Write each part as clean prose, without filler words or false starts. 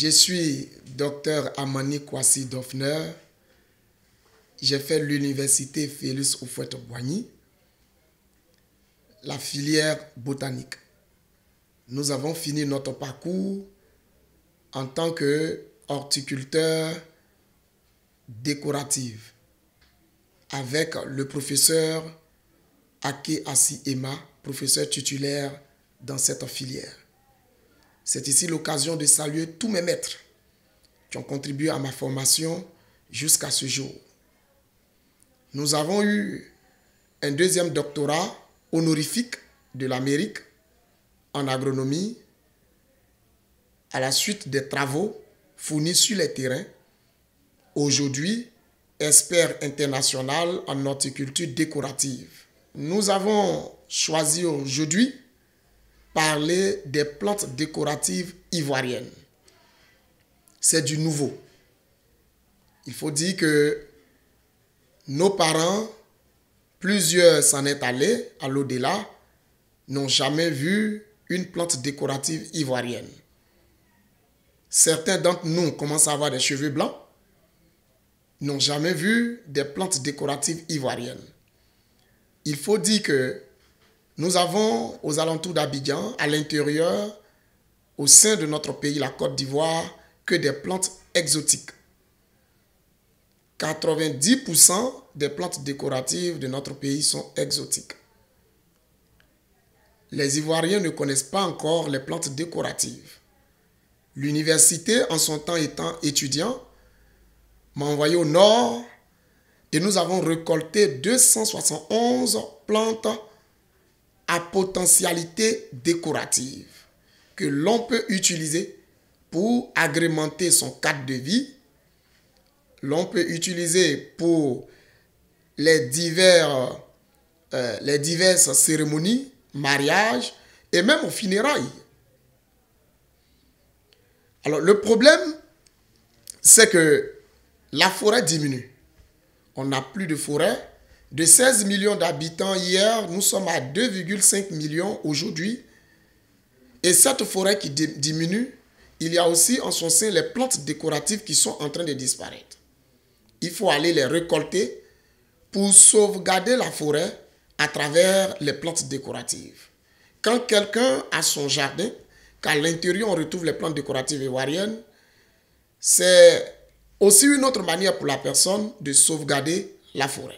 Je suis Dr Amani Kwasi Dofner. J'ai fait l'université Félix Houphouët-Boigny, la filière botanique. Nous avons fini notre parcours en tant que horticulteur décoratif avec le professeur Ake Assi Emma, professeur titulaire dans cette filière. C'est ici l'occasion de saluer tous mes maîtres qui ont contribué à ma formation jusqu'à ce jour. Nous avons eu un deuxième doctorat honorifique de l'Amérique en agronomie à la suite des travaux fournis sur les terrains. Aujourd'hui, expert international en horticulture décorative. Nous avons choisi aujourd'hui parler des plantes décoratives ivoiriennes. C'est du nouveau. Il faut dire que nos parents, plusieurs s'en est allés à l'au-delà, n'ont jamais vu une plante décorative ivoirienne. Certains d'entre nous commencent à avoir des cheveux blancs, n'ont jamais vu des plantes décoratives ivoiriennes. Il faut dire que nous avons aux alentours d'Abidjan, à l'intérieur, au sein de notre pays, la Côte d'Ivoire, que des plantes exotiques. 90% des plantes décoratives de notre pays sont exotiques. Les Ivoiriens ne connaissent pas encore les plantes décoratives. L'université, en son temps étant étudiant, m'a envoyé au nord et nous avons récolté 271 plantes à potentialité décorative que l'on peut utiliser pour agrémenter son cadre de vie. L'on peut utiliser pour les diverses cérémonies, mariages et même aux funérailles. Alors le problème, c'est que la forêt diminue. On n'a plus de forêt. De 16 millions d'habitants hier, nous sommes à 2,5 millions aujourd'hui. Et cette forêt qui diminue, il y a aussi en son sein les plantes décoratives qui sont en train de disparaître. Il faut aller les récolter pour sauvegarder la forêt à travers les plantes décoratives. Quand quelqu'un a son jardin, qu'à l'intérieur on retrouve les plantes décoratives ivoiriennes, c'est aussi une autre manière pour la personne de sauvegarder la forêt.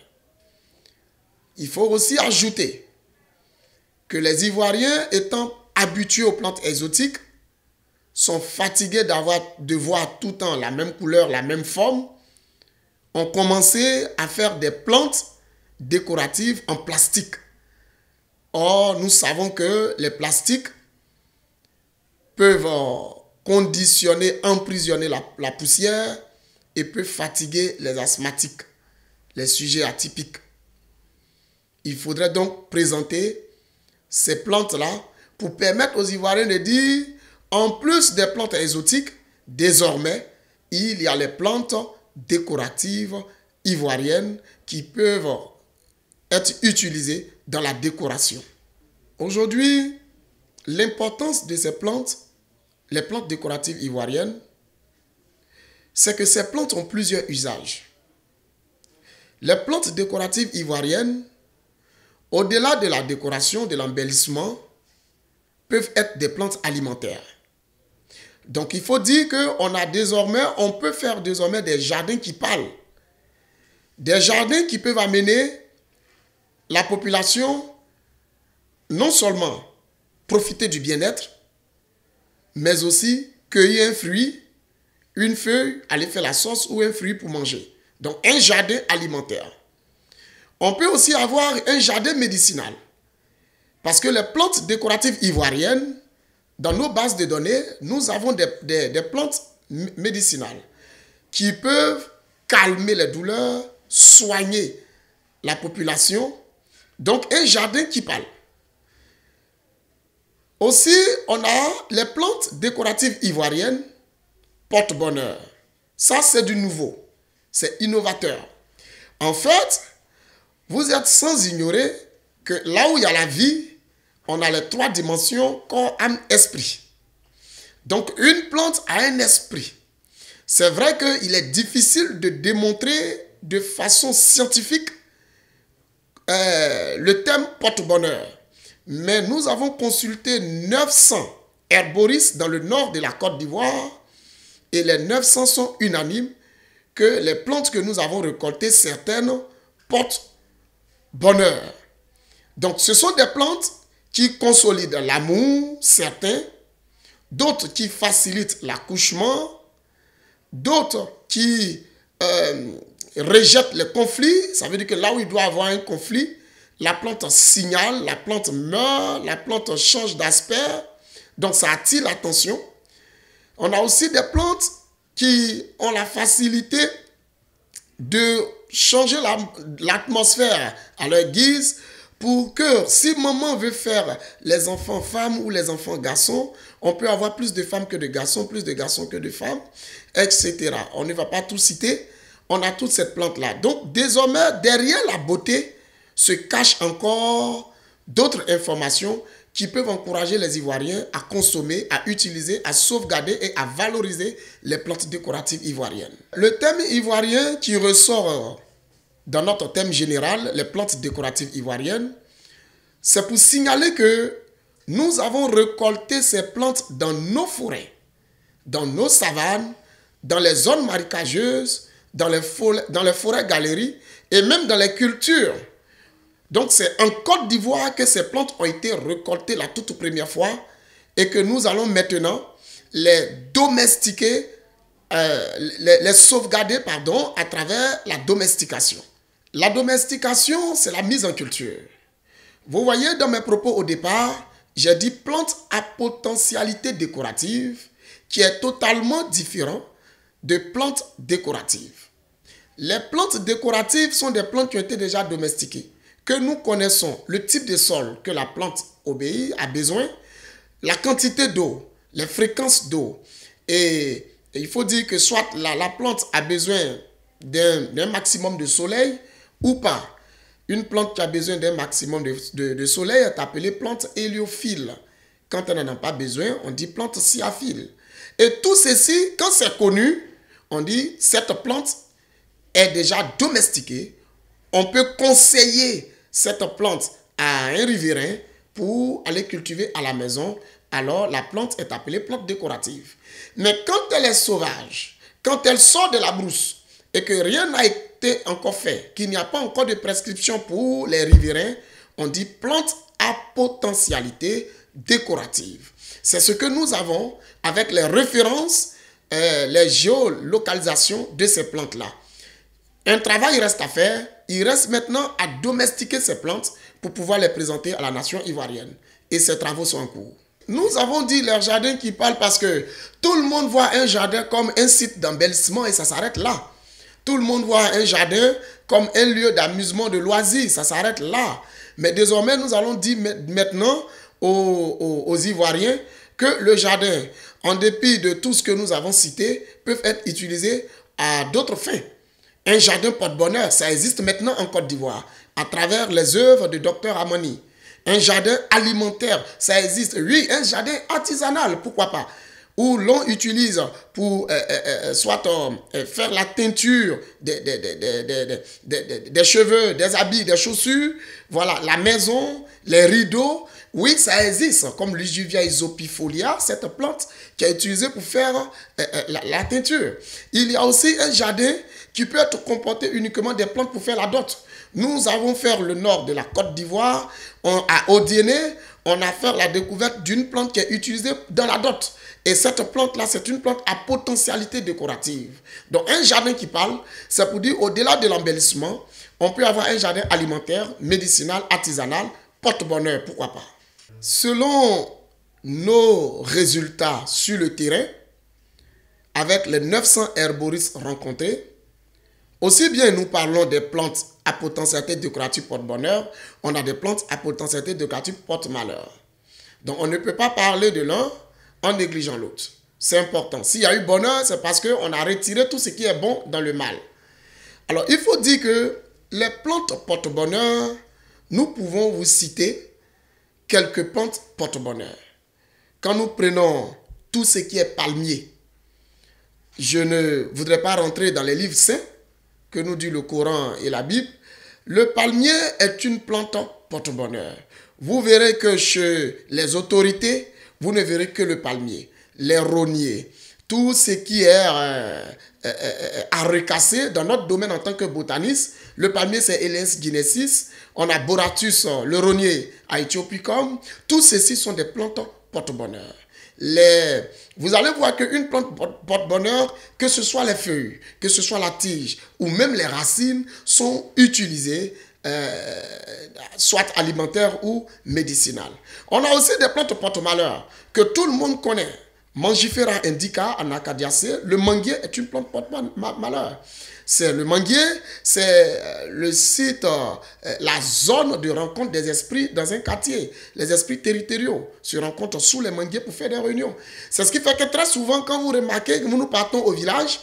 Il faut aussi ajouter que les Ivoiriens, étant habitués aux plantes exotiques, sont fatigués de voir tout le temps la même couleur, la même forme, ont commencé à faire des plantes décoratives en plastique. Or, nous savons que les plastiques peuvent conditionner, emprisonner la poussière et peuvent fatiguer les asthmatiques, les sujets atypiques. Il faudrait donc présenter ces plantes-là pour permettre aux Ivoiriens de dire, en plus des plantes exotiques, désormais, il y a les plantes décoratives ivoiriennes qui peuvent être utilisées dans la décoration. Aujourd'hui, l'importance de ces plantes, les plantes décoratives ivoiriennes, c'est que ces plantes ont plusieurs usages. Les plantes décoratives ivoiriennes, au-delà de la décoration, de l'embellissement, peuvent être des plantes alimentaires. Donc, il faut dire on peut faire désormais des jardins qui parlent. Des jardins qui peuvent amener la population non seulement profiter du bien-être, mais aussi cueillir un fruit, une feuille, aller faire la sauce ou un fruit pour manger. Donc, un jardin alimentaire. On peut aussi avoir un jardin médicinal. Parce que les plantes décoratives ivoiriennes, dans nos bases de données, nous avons des plantes médicinales qui peuvent calmer les douleurs, soigner la population. Donc, un jardin qui parle. Aussi, on a les plantes décoratives ivoiriennes porte-bonheur. Ça, c'est du nouveau. C'est innovateur. En fait, vous êtes sans ignorer que là où il y a la vie, on a les 3 dimensions corps, âme, esprit. Donc, une plante a un esprit. C'est vrai qu'il est difficile de démontrer de façon scientifique le thème porte-bonheur. Mais nous avons consulté 900 herboristes dans le nord de la Côte d'Ivoire et les 900 sont unanimes que les plantes que nous avons récoltées, certaines portent bonheur. Donc, ce sont des plantes qui consolident l'amour, certains, d'autres qui facilitent l'accouchement, d'autres qui rejettent les conflits. Ça veut dire que là où il doit y avoir un conflit, la plante signale, la plante meurt, la plante change d'aspect. Donc, ça attire l'attention. On a aussi des plantes qui ont la facilité de changer l'atmosphère à leur guise pour que si maman veut faire les enfants femmes ou les enfants garçons, on peut avoir plus de femmes que de garçons, plus de garçons que de femmes, etc. On ne va pas tout citer. On a toute cette plante-là. Donc, désormais, derrière la beauté se cachent encore d'autres informations qui peuvent encourager les Ivoiriens à consommer, à utiliser, à sauvegarder et à valoriser les plantes décoratives ivoiriennes. Le thème ivoirien qui ressort dans notre thème général, les plantes décoratives ivoiriennes, c'est pour signaler que nous avons récolté ces plantes dans nos forêts, dans nos savanes, dans les zones marécageuses, dans les forêts galeries et même dans les cultures. Donc, c'est en Côte d'Ivoire que ces plantes ont été récoltées la toute première fois et que nous allons maintenant les domestiquer, les sauvegarder, pardon, à travers la domestication. La domestication, c'est la mise en culture. Vous voyez, dans mes propos au départ, j'ai dit plante à potentialité décorative qui est totalement différent de plantes décoratives. Les plantes décoratives sont des plantes qui ont été déjà domestiquées, que nous connaissons le type de sol que la plante a besoin, la quantité d'eau, les fréquences d'eau. Et il faut dire que soit la plante a besoin d'un maximum de soleil ou pas. Une plante qui a besoin d'un maximum de soleil est appelée plante héliophile. Quand elle n'en a pas besoin, on dit plante cyaphile. Et tout ceci, quand c'est connu, on dit cette plante est déjà domestiquée. On peut conseiller cette plante à un riverain pour aller cultiver à la maison. Alors, la plante est appelée plante décorative. Mais quand elle est sauvage, quand elle sort de la brousse et que rien n'a été encore fait, qu'il n'y a pas encore de prescription pour les riverains, on dit plante à potentialité décorative. C'est ce que nous avons avec les références, les géolocalisations de ces plantes-là. Un travail reste à faire. Il reste maintenant à domestiquer ces plantes pour pouvoir les présenter à la nation ivoirienne. Et ces travaux sont en cours. Nous avons dit leur jardin qui parle parce que tout le monde voit un jardin comme un site d'embellissement et ça s'arrête là. Tout le monde voit un jardin comme un lieu d'amusement, de loisirs, ça s'arrête là. Mais désormais, nous allons dire maintenant aux Ivoiriens que le jardin, en dépit de tout ce que nous avons cité, peut être utilisé à d'autres fins. Un jardin porte-bonheur, ça existe maintenant en Côte d'Ivoire, à travers les œuvres de Dr Amoni. Un jardin alimentaire, ça existe. Oui, un jardin artisanal, pourquoi pas, où l'on utilise pour soit faire la teinture des cheveux, des habits, des chaussures, voilà, la maison, les rideaux. Oui, ça existe, comme l'Ugivia isopifolia, cette plante qui est utilisée pour faire la teinture. Il y a aussi un jardin qui peut être comporté uniquement des plantes pour faire la dot. Nous avons fait le nord de la Côte d'Ivoire, à Odiéné, on a fait la découverte d'une plante qui est utilisée dans la dot. Et cette plante-là, c'est une plante à potentialité décorative. Donc, un jardin qui parle, c'est pour dire, au-delà de l'embellissement, on peut avoir un jardin alimentaire, médicinal, artisanal, porte-bonheur, pourquoi pas. Selon nos résultats sur le terrain, avec les 900 herboristes rencontrés, aussi bien nous parlons des plantes à potentialité décorative porte-bonheur, on a des plantes à potentialité décorative porte-malheur. Donc, on ne peut pas parler de l'un en négligeant l'autre. C'est important. S'il y a eu bonheur, c'est parce qu'on a retiré tout ce qui est bon dans le mal. Alors, il faut dire que les plantes porte-bonheur, nous pouvons vous citer quelques plantes porte-bonheur. Quand nous prenons tout ce qui est palmier. Je ne voudrais pas rentrer dans les livres saints que nous dit le Coran et la Bible. Le palmier est une plante porte-bonheur. Vous verrez que chez les autorités, vous ne verrez que le palmier, les rogniers, tout ce qui est à recasser dans notre domaine en tant que botaniste. Le palmier, c'est Elaeus guinensis. On a Boratus, le rognier, Aethiopicum. Tous ceci sont des plantes porte-bonheur. Vous allez voir qu'une plante porte-bonheur, que ce soit les feuilles, que ce soit la tige ou même les racines, sont utilisées soit alimentaires ou médicinales. On a aussi des plantes porte-malheur que tout le monde connaît. Mangifera indica en acadiacée, le manguier est une plante porte-malheur. C'est le manguier, c'est le site, la zone de rencontre des esprits dans un quartier. Les esprits territoriaux se rencontrent sous les manguiers pour faire des réunions. C'est ce qui fait que très souvent, quand vous remarquez que nous partons au village,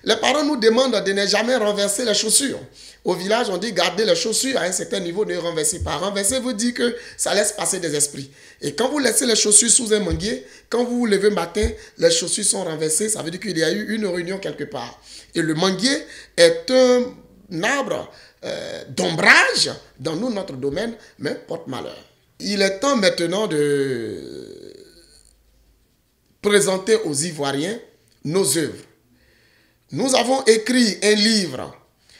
les parents nous demandent de ne jamais renverser les chaussures. Au village, on dit garder les chaussures à un certain niveau, ne renversez pas. Renverser veut dire que ça laisse passer des esprits. Et quand vous laissez les chaussures sous un manguier, quand vous vous levez le matin, les chaussures sont renversées, ça veut dire qu'il y a eu une réunion quelque part. Et le manguier est un arbre d'ombrage dans notre domaine, mais porte-malheur. Il est temps maintenant de présenter aux Ivoiriens nos œuvres. Nous avons écrit un livre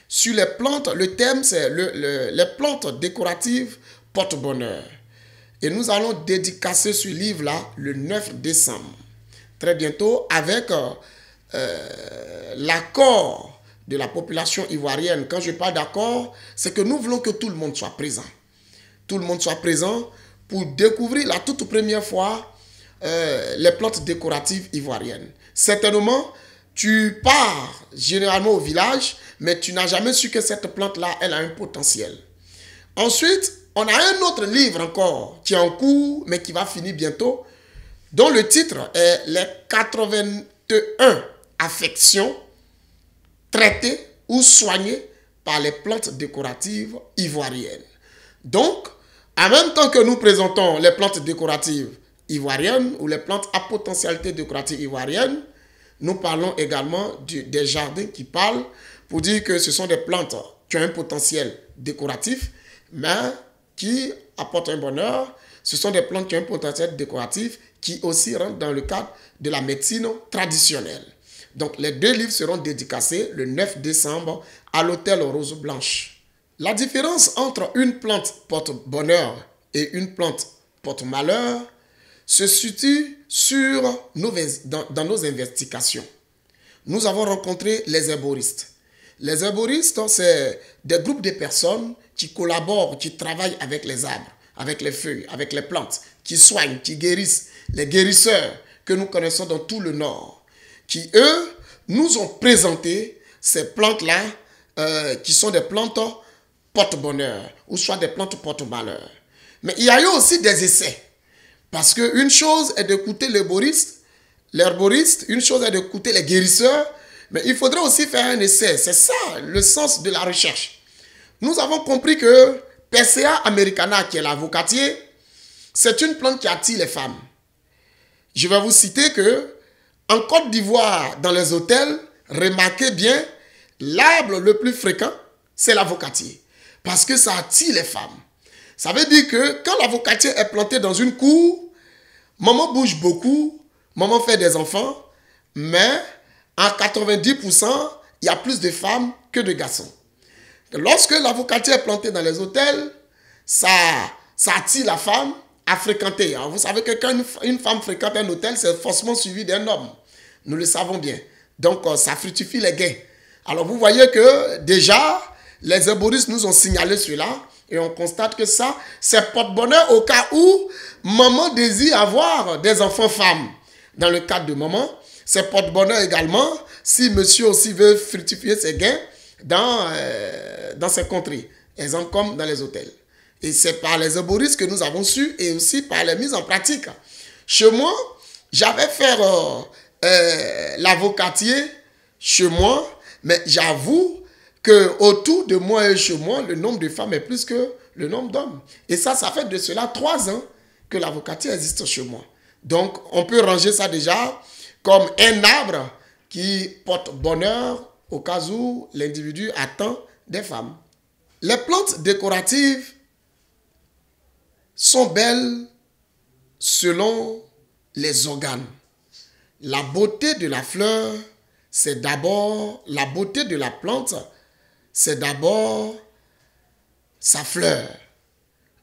sur les plantes. Le thème, c'est les plantes décoratives porte-bonheur. Et nous allons dédicacer ce livre-là le 9 décembre. Très bientôt, avec l'accord de la population ivoirienne. Quand je parle d'accord, c'est que nous voulons que tout le monde soit présent. Tout le monde soit présent pour découvrir la toute première fois les plantes décoratives ivoiriennes. Certainement, tu pars généralement au village, mais tu n'as jamais su que cette plante-là, elle a un potentiel. Ensuite, on a un autre livre encore qui est en cours, mais qui va finir bientôt, dont le titre est les 81 affections traitées ou soignées par les plantes décoratives ivoiriennes. Donc, en même temps que nous présentons les plantes décoratives ivoiriennes ou les plantes à potentialité décorative ivoirienne, nous parlons également des jardins qui parlent pour dire que ce sont des plantes qui ont un potentiel décoratif, mais qui apportent un bonheur. Ce sont des plantes qui ont un potentiel décoratif qui aussi rentrent dans le cadre de la médecine traditionnelle. Donc, les deux livres seront dédicacés le 9 décembre à l'hôtel Rose Blanche. La différence entre une plante porte-bonheur et une plante porte-malheur se situe dans nos investigations. Nous avons rencontré les herboristes. Les herboristes, c'est des groupes de personnes qui collaborent, qui travaillent avec les arbres, avec les feuilles, avec les plantes, qui soignent, qui guérissent. Les guérisseurs que nous connaissons dans tout le Nord, qui, eux, nous ont présenté ces plantes-là, qui sont des plantes porte-bonheur, ou soit des plantes porte-malheur. Mais il y a eu aussi des essais. Parce qu'une chose est d'écouter l'herboriste, une chose est d'écouter les guérisseurs, mais il faudrait aussi faire un essai. C'est ça le sens de la recherche. Nous avons compris que Persea americana, qui est l'avocatier, c'est une plante qui attire les femmes. Je vais vous citer que en Côte d'Ivoire, dans les hôtels, remarquez bien, l'arbre le plus fréquent, c'est l'avocatier. Parce que ça attire les femmes. Ça veut dire que quand l'avocatier est planté dans une cour, maman bouge beaucoup, maman fait des enfants, mais en 90%, il y a plus de femmes que de garçons. Lorsque l'avocatier est planté dans les hôtels, ça attire la femme à fréquenter. Alors vous savez que quand une femme fréquente un hôtel, c'est forcément suivi d'un homme. Nous le savons bien. Donc, ça fructifie les gains. Alors, vous voyez que déjà, les herboristes nous ont signalé cela. Et on constate que ça, c'est porte-bonheur au cas où maman désire avoir des enfants femmes. Dans le cadre de maman, c'est porte-bonheur également si monsieur aussi veut fructifier ses gains dans ses contrées. Exemple comme dans les hôtels. Et c'est par les herboristes que nous avons su et aussi par les mises en pratique. Chez moi, j'avais fait l'avocatier chez moi, mais j'avoue que autour de moi et chez moi, le nombre de femmes est plus que le nombre d'hommes. Et ça fait de cela 3 ans que l'avocatier existe chez moi. Donc, on peut ranger ça déjà comme un arbre qui porte bonheur au cas où l'individu attend des femmes. Les plantes décoratives sont belles selon les organes. La beauté de la fleur, c'est d'abord la beauté de la plante, c'est d'abord sa fleur.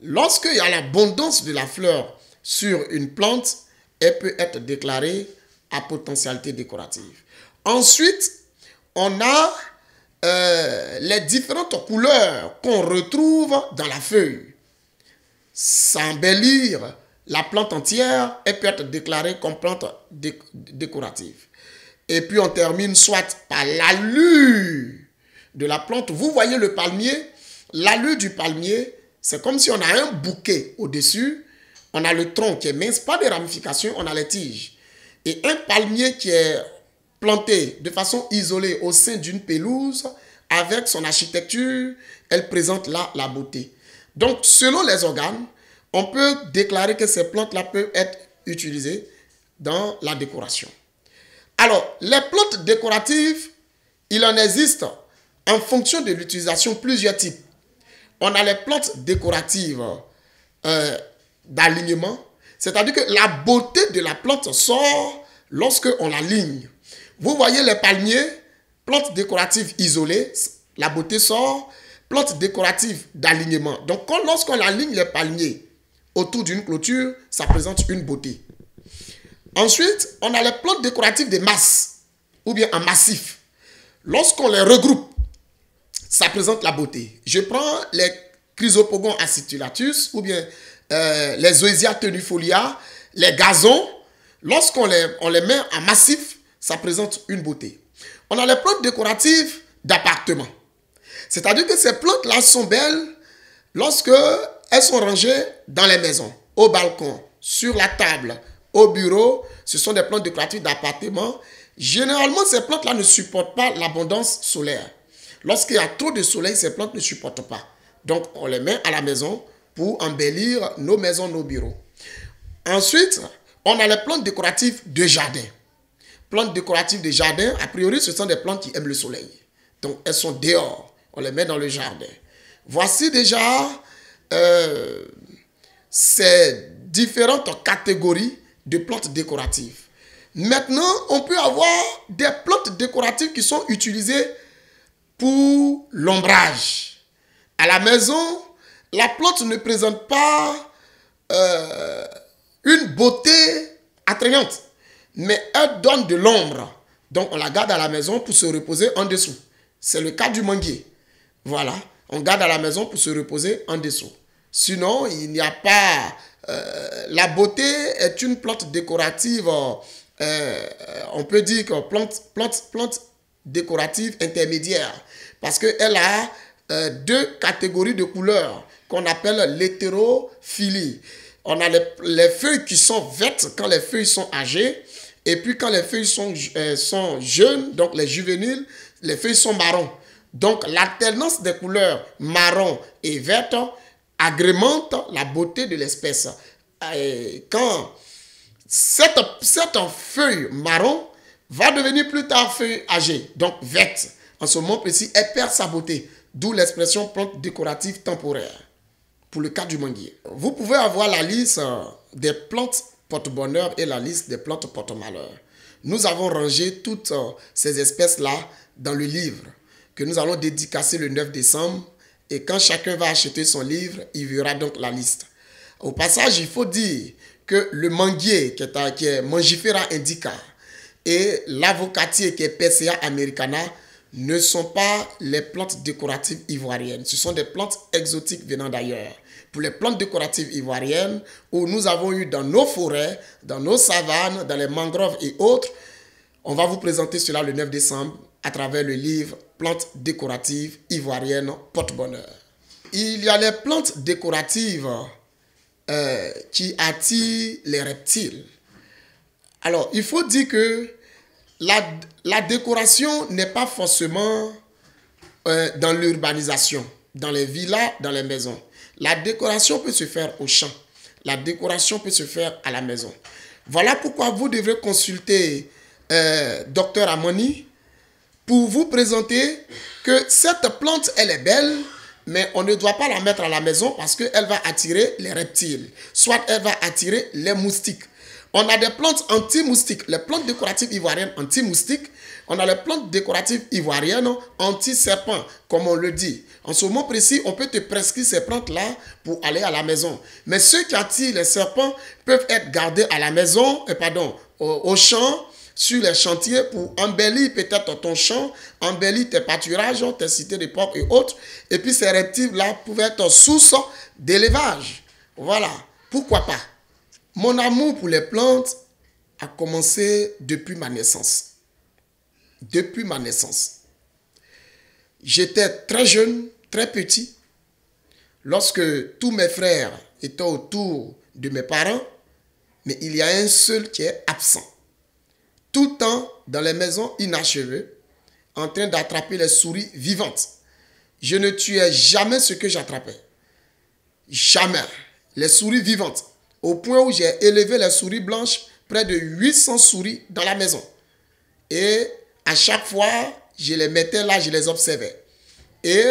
Lorsqu'il y a l'abondance de la fleur sur une plante, elle peut être déclarée à potentialité décorative. Ensuite, on a les différentes couleurs qu'on retrouve dans la feuille. S'embellir la plante entière, elle peut être déclarée comme plante décorative. Et puis on termine soit par l'allure de la plante. Vous voyez le palmier, l'allure du palmier, c'est comme si on a un bouquet au-dessus. On a le tronc qui est mince, pas de ramifications, on a les tiges. Et un palmier qui est planté de façon isolée au sein d'une pelouse, avec son architecture, elle présente là la beauté. Donc, selon les organes, on peut déclarer que ces plantes-là peuvent être utilisées dans la décoration. Alors, les plantes décoratives, il en existe en fonction de l'utilisation plusieurs types. On a les plantes décoratives d'alignement, c'est-à-dire que la beauté de la plante sort lorsque on l'aligne. Vous voyez les palmiers, plantes décoratives isolées, la beauté sort, plantes décoratives d'alignement. Donc, lorsqu'on aligne les palmiers autour d'une clôture, ça présente une beauté. Ensuite, on a les plantes décoratives de masse, ou bien en massif. Lorsqu'on les regroupe, ça présente la beauté. Je prends les Chrysopogons acetulatus, ou bien les Zoysia tenuifolia, les gazons. Lorsqu'on les met en massif, ça présente une beauté. On a les plantes décoratives d'appartement. C'est-à-dire que ces plantes-là sont belles lorsque elles sont rangées dans les maisons, au balcon, sur la table, au bureau. Ce sont des plantes décoratives d'appartement. Généralement, ces plantes-là ne supportent pas l'abondance solaire. Lorsqu'il y a trop de soleil, ces plantes ne supportent pas. Donc, on les met à la maison pour embellir nos maisons, nos bureaux. Ensuite, on a les plantes décoratives de jardin. Plantes décoratives de jardin, a priori, ce sont des plantes qui aiment le soleil. Donc, elles sont dehors. On les met dans le jardin. Voici déjà ces différentes catégories de plantes décoratives. Maintenant, on peut avoir des plantes décoratives qui sont utilisées pour l'ombrage. À la maison, la plante ne présente pas une beauté attrayante, mais elle donne de l'ombre. Donc, on la garde à la maison pour se reposer en dessous. C'est le cas du manguier. Voilà, on garde à la maison pour se reposer en dessous. Sinon, il n'y a pas... la beauté est une plante décorative, on peut dire que plante décorative intermédiaire, parce qu'elle a deux catégories de couleurs qu'on appelle l'hétérophilie. On a les feuilles qui sont vertes quand les feuilles sont âgées, et puis quand les feuilles sont jeunes, donc les juvéniles, les feuilles sont marron. Donc l'alternance des couleurs marron et verte agrémente la beauté de l'espèce. Quand cette feuille marron va devenir plus tard feuille âgée, donc verte, en ce moment précis, elle perd sa beauté. D'où l'expression plante décorative temporaire, pour le cas du manguier. Vous pouvez avoir la liste des plantes porte-bonheur et la liste des plantes porte-malheur. Nous avons rangé toutes ces espèces-là dans le livre que nous allons dédicacer le 9 décembre. Et quand chacun va acheter son livre, il verra donc la liste. Au passage, il faut dire que le manguier, qui est Mangifera indica, et l'avocatier, qui est Persea americana, ne sont pas les plantes décoratives ivoiriennes. Ce sont des plantes exotiques venant d'ailleurs. Pour les plantes décoratives ivoiriennes, où nous avons eu dans nos forêts, dans nos savanes, dans les mangroves et autres, on va vous présenter cela le 9 décembre à travers le livre Plantes décoratives ivoiriennes porte-bonheur. Il y a les plantes décoratives qui attirent les reptiles. Alors, il faut dire que la décoration n'est pas forcément dans l'urbanisation, dans les villas, dans les maisons. La décoration peut se faire au champ. La décoration peut se faire à la maison. Voilà pourquoi vous devrez consulter Dr Amoni pour vous présenter que cette plante, elle est belle, mais on ne doit pas la mettre à la maison parce qu'elle va attirer les reptiles, soit elle va attirer les moustiques. On a des plantes anti-moustiques, les plantes décoratives ivoiriennes anti-moustiques. On a les plantes décoratives ivoiriennes anti-serpents, comme on le dit. En ce moment précis, on peut te prescrire ces plantes-là pour aller à la maison. Mais ceux qui attirent les serpents peuvent être gardés à la maison, au champ, sur les chantiers pour embellir peut-être ton champ, embellir tes pâturages, tes cités de porc et autres. Et puis ces reptiles-là pouvaient être source d'élevage. Voilà, pourquoi pas. Mon amour pour les plantes a commencé depuis ma naissance. Depuis ma naissance. J'étais très jeune, très petit, lorsque tous mes frères étaient autour de mes parents, mais il y a un seul qui est absent. Tout le temps dans les maisons inachevées, en train d'attraper les souris vivantes. Je ne tuais jamais ce que j'attrapais. Jamais. Les souris vivantes. Au point où j'ai élevé les souris blanches, près de 800 souris dans la maison. Et à chaque fois, je les mettais là, je les observais. Et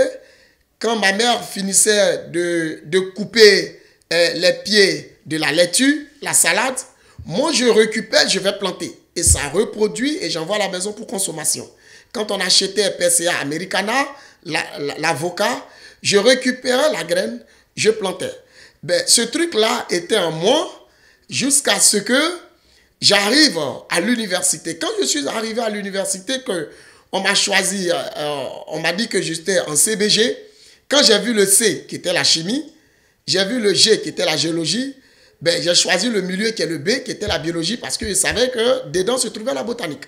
quand ma mère finissait de couper les pieds de la laitue, la salade, moi je récupère, je vais planter. Et ça reproduit et j'envoie à la maison pour consommation. Quand on achetait PCA Americana, l'avocat, je récupérais la graine, je plantais. Ben, ce truc-là était en moi jusqu'à ce que j'arrive à l'université. Quand je suis arrivé à l'université, on m'a choisi, on m'a dit que j'étais en CBG. Quand j'ai vu le C qui était la chimie, j'ai vu le G qui était la géologie, ben, j'ai choisi le milieu qui est le B qui était la biologie parce que je savais que dedans se trouvait la botanique.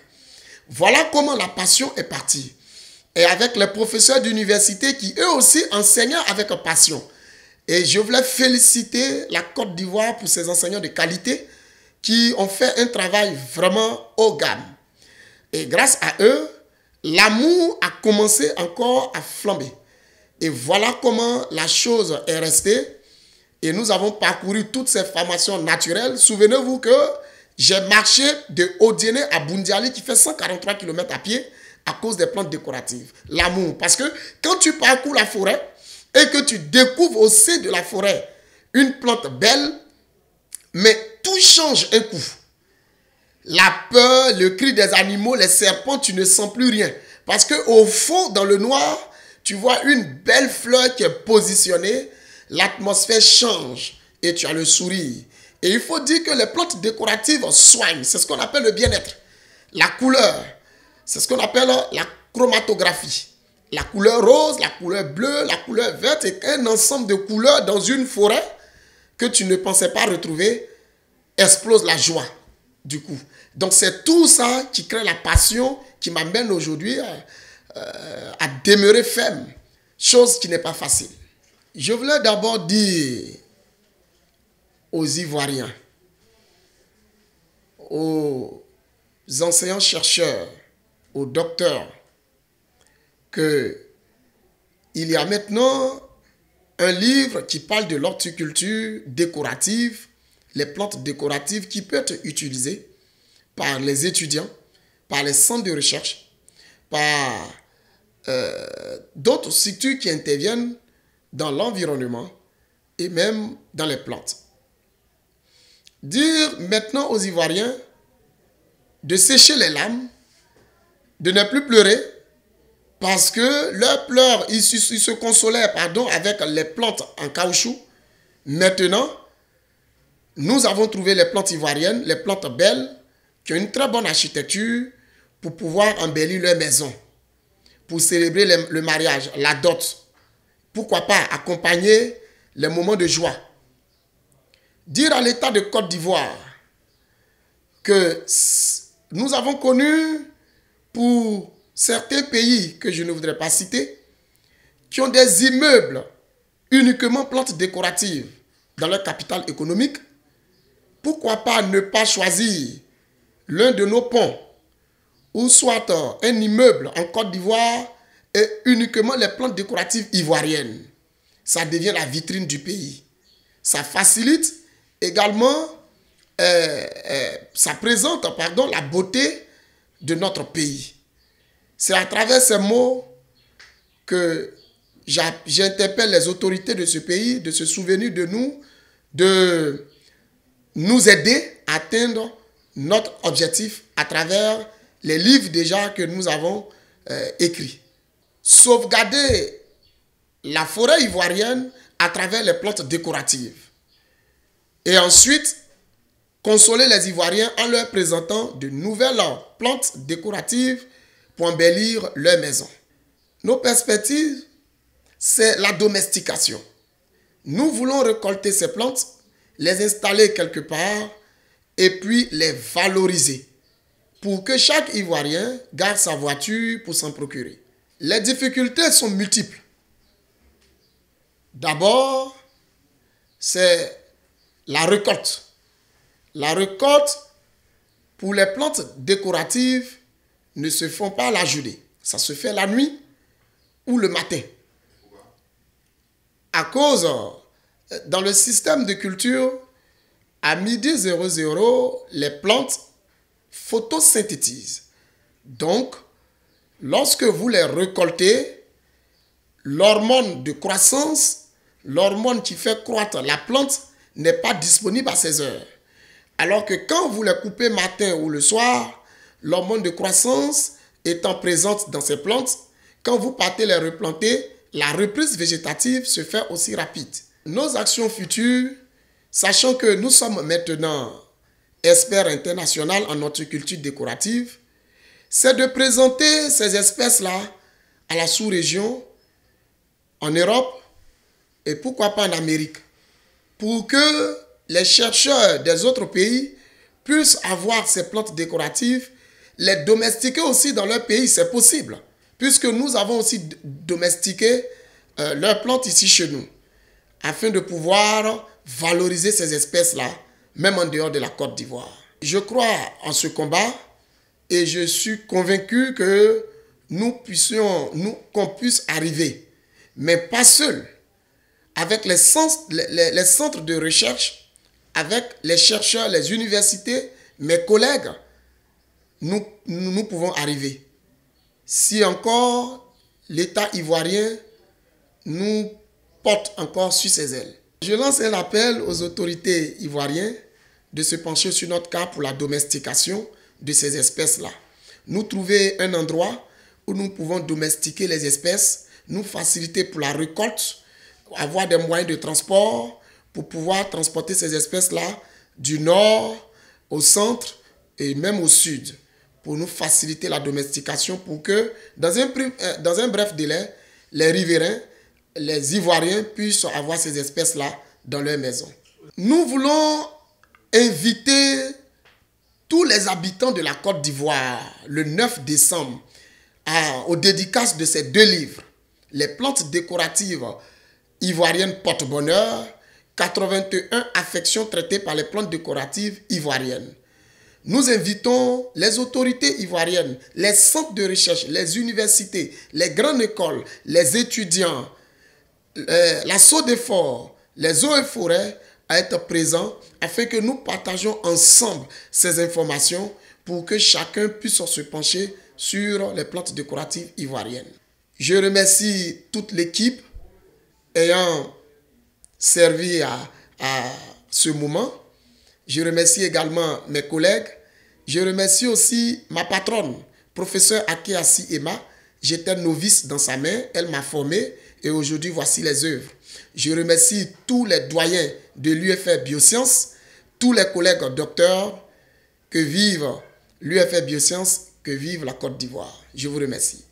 Voilà comment la passion est partie. Et avec les professeurs d'université qui eux aussi enseignaient avec passion. Et je voulais féliciter la Côte d'Ivoire pour ses enseignants de qualité qui ont fait un travail vraiment haut gamme. Et grâce à eux, l'amour a commencé encore à flamber. Et voilà comment la chose est restée. Et nous avons parcouru toutes ces formations naturelles. Souvenez-vous que j'ai marché de Odiéné à Boundiali qui fait 143 km à pied à cause des plantes décoratives. L'amour. Parce que quand tu parcours la forêt et que tu découvres au sein de la forêt une plante belle, mais tout change un coup. La peur, le cri des animaux, les serpents, tu ne sens plus rien. Parce qu'au fond, dans le noir, tu vois une belle fleur qui est positionnée. L'atmosphère change et tu as le sourire. Et il faut dire que les plantes décoratives soignent. C'est ce qu'on appelle le bien-être. La couleur, c'est ce qu'on appelle la chromatographie. La couleur rose, la couleur bleue, la couleur verte et un ensemble de couleurs dans une forêt que tu ne pensais pas retrouver explose la joie du coup. Donc c'est tout ça qui crée la passion qui m'amène aujourd'hui à demeurer ferme. Chose qui n'est pas facile. Je voulais d'abord dire aux Ivoiriens, aux enseignants-chercheurs, aux docteurs, qu'il y a maintenant un livre qui parle de l'horticulture décorative, les plantes décoratives qui peuvent être utilisées par les étudiants, par les centres de recherche, par d'autres structures qui interviennent dans l'environnement et même dans les plantes. Dire maintenant aux Ivoiriens de sécher les larmes, de ne plus pleurer, parce que leurs pleurs, ils se consolaient avec les plantes en caoutchouc. Maintenant, nous avons trouvé les plantes ivoiriennes, les plantes belles, qui ont une très bonne architecture pour pouvoir embellir leur maison, pour célébrer le mariage, la dot. Pourquoi pas accompagner les moments de joie. Dire à l'État de Côte d'Ivoire que nous avons connu pour certains pays que je ne voudrais pas citer, qui ont des immeubles uniquement plantes décoratives dans leur capitale économique, pourquoi pas ne pas choisir l'un de nos ponts ou soit un immeuble en Côte d'Ivoire et uniquement les plantes décoratives ivoiriennes. Ça devient la vitrine du pays. Ça facilite également ça présente, pardon, la beauté de notre pays. C'est à travers ces mots que j'interpelle les autorités de ce pays de se souvenir de nous aider à atteindre notre objectif à travers les livres déjà que nous avons écrits. Sauvegarder la forêt ivoirienne à travers les plantes décoratives. Et ensuite, consoler les Ivoiriens en leur présentant de nouvelles plantes décoratives pour embellir leur maison. Nos perspectives, c'est la domestication. Nous voulons récolter ces plantes, les installer quelque part et puis les valoriser pour que chaque Ivoirien garde sa voiture pour s'en procurer. Les difficultés sont multiples. D'abord, c'est la récolte. La récolte pour les plantes décoratives ne se font pas la journée. Ça se fait la nuit ou le matin. À cause, dans le système de culture, à midi 00, les plantes photosynthétisent. Donc, lorsque vous les récoltez, l'hormone de croissance, l'hormone qui fait croître la plante, n'est pas disponible à ces heures. Alors que quand vous les coupez matin ou le soir, l'hormone de croissance étant présente dans ces plantes, quand vous partez les replanter, la reprise végétative se fait aussi rapide. Nos actions futures, sachant que nous sommes maintenant experts internationaux en horticulture décorative, c'est de présenter ces espèces-là à la sous-région, en Europe et pourquoi pas en Amérique, pour que les chercheurs des autres pays puissent avoir ces plantes décoratives, les domestiquer aussi dans leur pays, c'est possible, puisque nous avons aussi domestiqué leurs plantes ici chez nous, afin de pouvoir valoriser ces espèces-là, même en dehors de la Côte d'Ivoire. Je crois en ce combat et je suis convaincu que qu'on puisse arriver, mais pas seul, avec les centres de recherche, avec les chercheurs, les universités, mes collègues, nous pouvons arriver. Si encore l'État ivoirien nous porte encore sur ses ailes. Je lance un appel aux autorités ivoiriennes de se pencher sur notre cas pour la domestication de ces espèces-là. Nous trouver un endroit où nous pouvons domestiquer les espèces, nous faciliter pour la récolte, avoir des moyens de transport pour pouvoir transporter ces espèces-là du nord au centre et même au sud, pour nous faciliter la domestication pour que, dans un bref délai, les riverains, les Ivoiriens puissent avoir ces espèces-là dans leur maison. Nous voulons inviter tous les habitants de la Côte d'Ivoire le 9 décembre aux dédicaces de ces 2 livres. Les plantes décoratives ivoiriennes porte-bonheur, 81 affections traitées par les plantes décoratives ivoiriennes. Nous invitons les autorités ivoiriennes, les centres de recherche, les universités, les grandes écoles, les étudiants, la SODEFOR, les eaux et forêts à être présents afin que nous partagions ensemble ces informations pour que chacun puisse se pencher sur les plantes décoratives ivoiriennes. Je remercie toute l'équipe ayant servi à ce moment. Je remercie également mes collègues. Je remercie aussi ma patronne, professeure Akeasi Emma. J'étais novice dans sa main, elle m'a formé et aujourd'hui voici les œuvres. Je remercie tous les doyens de l'UFR Biosciences, tous les collègues docteurs que vivent l'UFR Biosciences, que vive la Côte d'Ivoire. Je vous remercie.